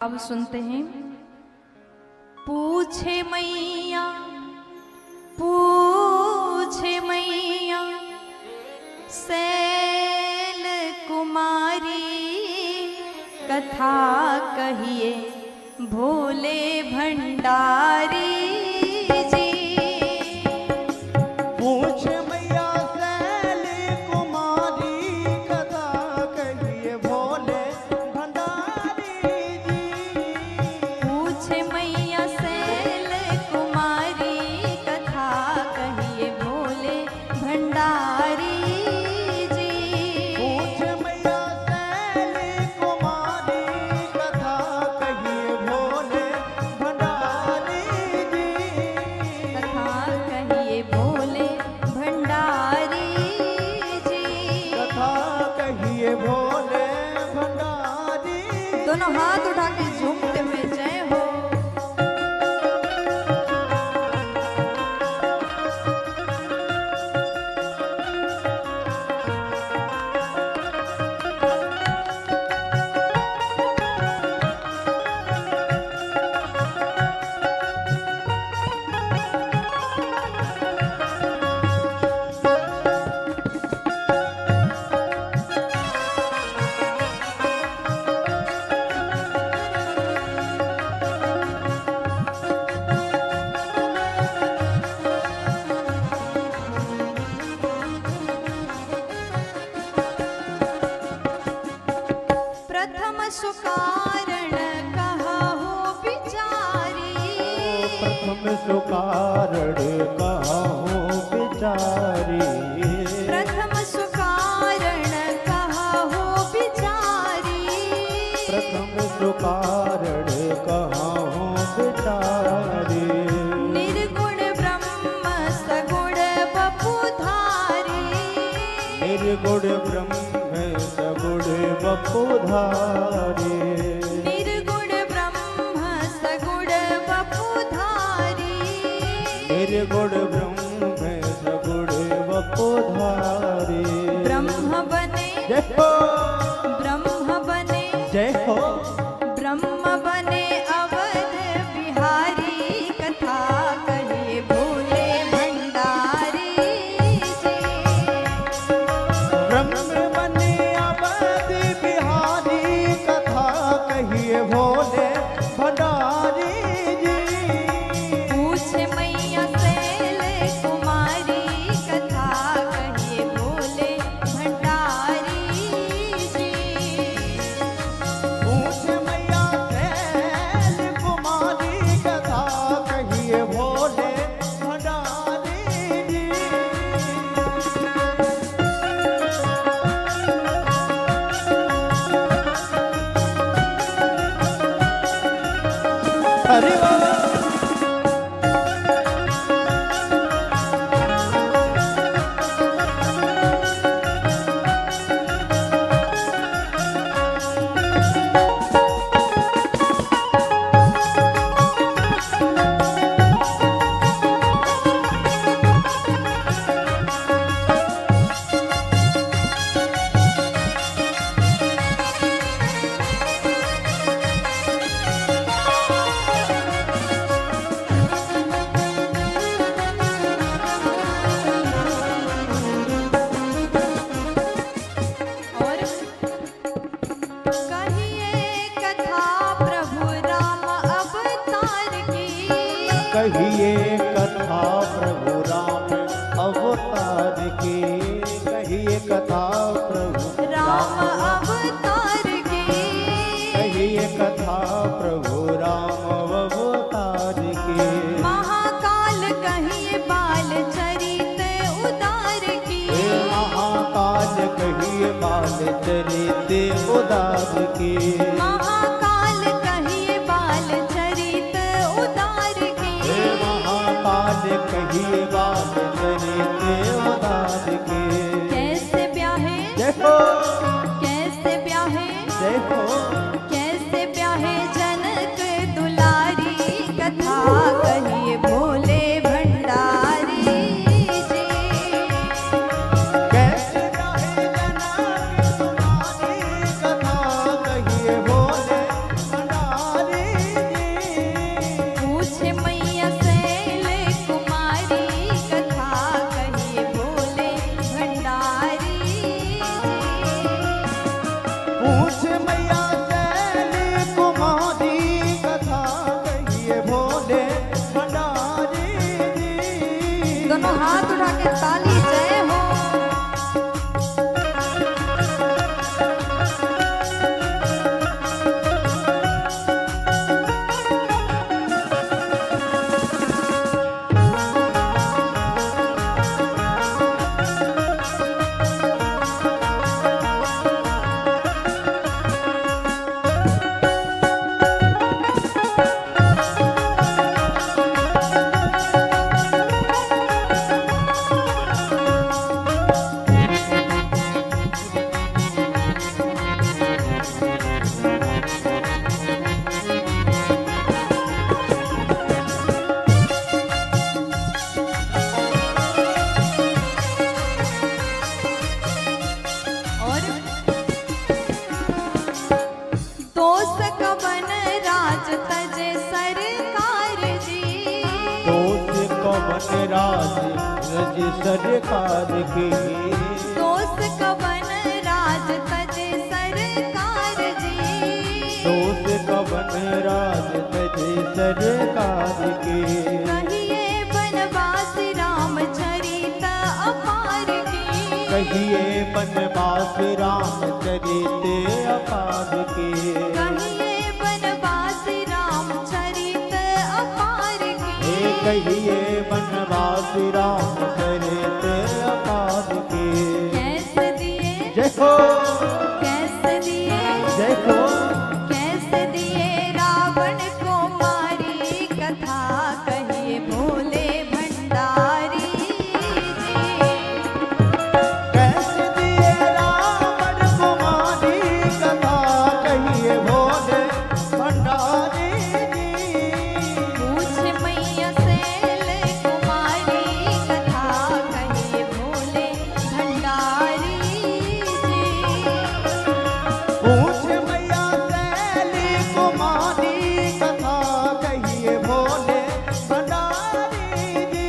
अब सुनते हैं। पूछे मैया सैल कुमारी, कथा कहिए भोले भंडारी जी। पूछ मैया सैल कुमारी, कथा कहिए भोले भंडारी जी। पूछ मैया सैल कुमारी, कथा कहिए भोले भंडारी जी। पूछ मैया सैल कुमारी, कथा कहिए भोले भंडारी जी। कथा कहिए भोले भंडारी जी। कथा कहिए भोले भंडारी। दोनों हाथ उठा के झूमते हुए जय हो। प्रथम सुकारण कहा हो बिचारी। प्रथम सुकारण कहो बिचारी। प्रथम सुकारण कहा हो बिचारी। प्रथम सुकारण कहो बिचारी। निर्गुण ब्रह्म सगुण बपुधारी। निर्गुण ब्रह्म सगुण बपुधारी। निर्गुण ब्रह्म सगुण बपुधारी। निर्गुण ब्रह्म सगुण बपुधारी। ब्रह्म बने जय हो ब्रह्म बने जय हो। ब्रह्म बने अवध बिहारी। कथा कहिए भोले भंडारी जी। ब्रह्म बने अवध बिहारी, कथा कहिए भोले भंडारी जी। पूछ मैया सैल कुमारी, कथा कहिए भोले भंडारी जी। पूछ मैया सैल कुमारी, कथा कहिए भोले भंडारी जी। अरे वाह। और कहिए कथा प्रभु राम अवतार की। कहिए कथा प्रभु राम अवतार की। कहिए कथा प्रभु राम अवतार की। कहिए कथा प्रभु राम अवतार की। महाकाल कहिए बाल चरित उदार की। हे महाकाल कहिए बाल चरित उदार की। महाकाल कहिए बाल चरित उदार की। हे महाकाल कहिए बाल चरित उदार की। कैसे ब्याहे जय हो कैसे ब्याहे जय हो। कैसे ब्याहे जनक दुलारी। कथा कहिए भोले भंडारी जी। कैसे रहे जनक तुम्हारी, कथा कहिए भोले भंडारी। कवन राज तजे सरकार जी। दोष कवन राज रज सरकार के। दोष कवन राज तजे सरकार जी। दोष कवन राज तजे सरकार के। कहिए बनवास रामचरित अपार की। कहिए बनवास रामचरित अपार के। कहिए बनवास रामचरित अपार की। कहिए बनवास रामचरित अपार के। कैसे दिए जय हो कैसे दिए जय हो कैसे दिए रावण को मारी कथा कहिए भोले भंडारी जी। कैसे दिए रावण कुमारी कथा कहिए भोले भंडारी जी। पूछ मैया सैल कुमारी कथा कहिए भोले भंडारी जी। पूछ मैया सैली कुमारी कथा कहिए भोले भंडारी जी।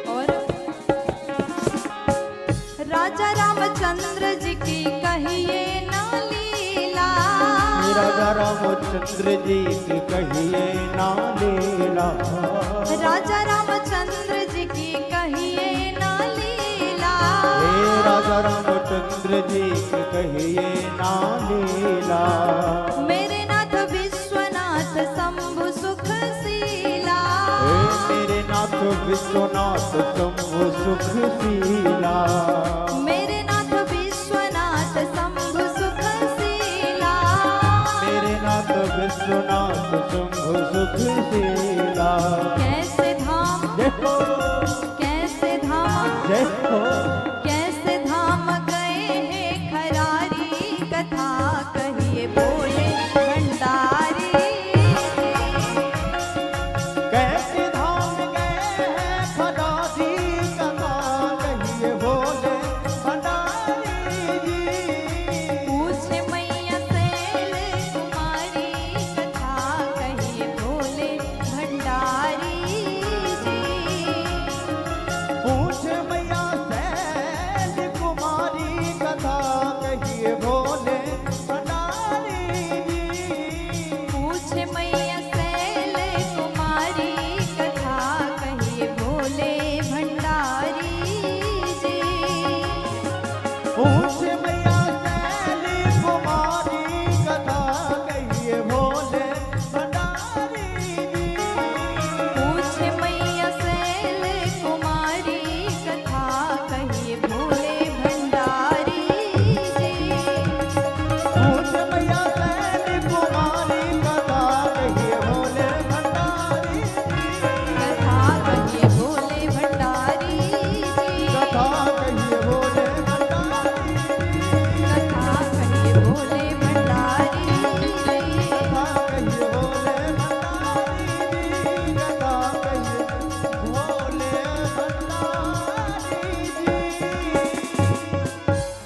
और राजा रामचंद्र जी की कहिए ना लीला। राजा रामचंद्र जी की कहिए ना लीला। राजा रामचंद्र जी की कहिए ना लीला। हे राजा रामचंद्र जी की कहिए ना लीला। मेरे नाथ विश्वनाथ शंभु सुखशीला। हे मेरे नाथ विश्वनाथ शंभु सुखशीला। मेरे नाथ विश्वनाथ शंभु सुखशीला। मेरे नाथ विश्वनाथ शंभु सुखशीला। कैसे धाम जय हो कैसे धाम जय हो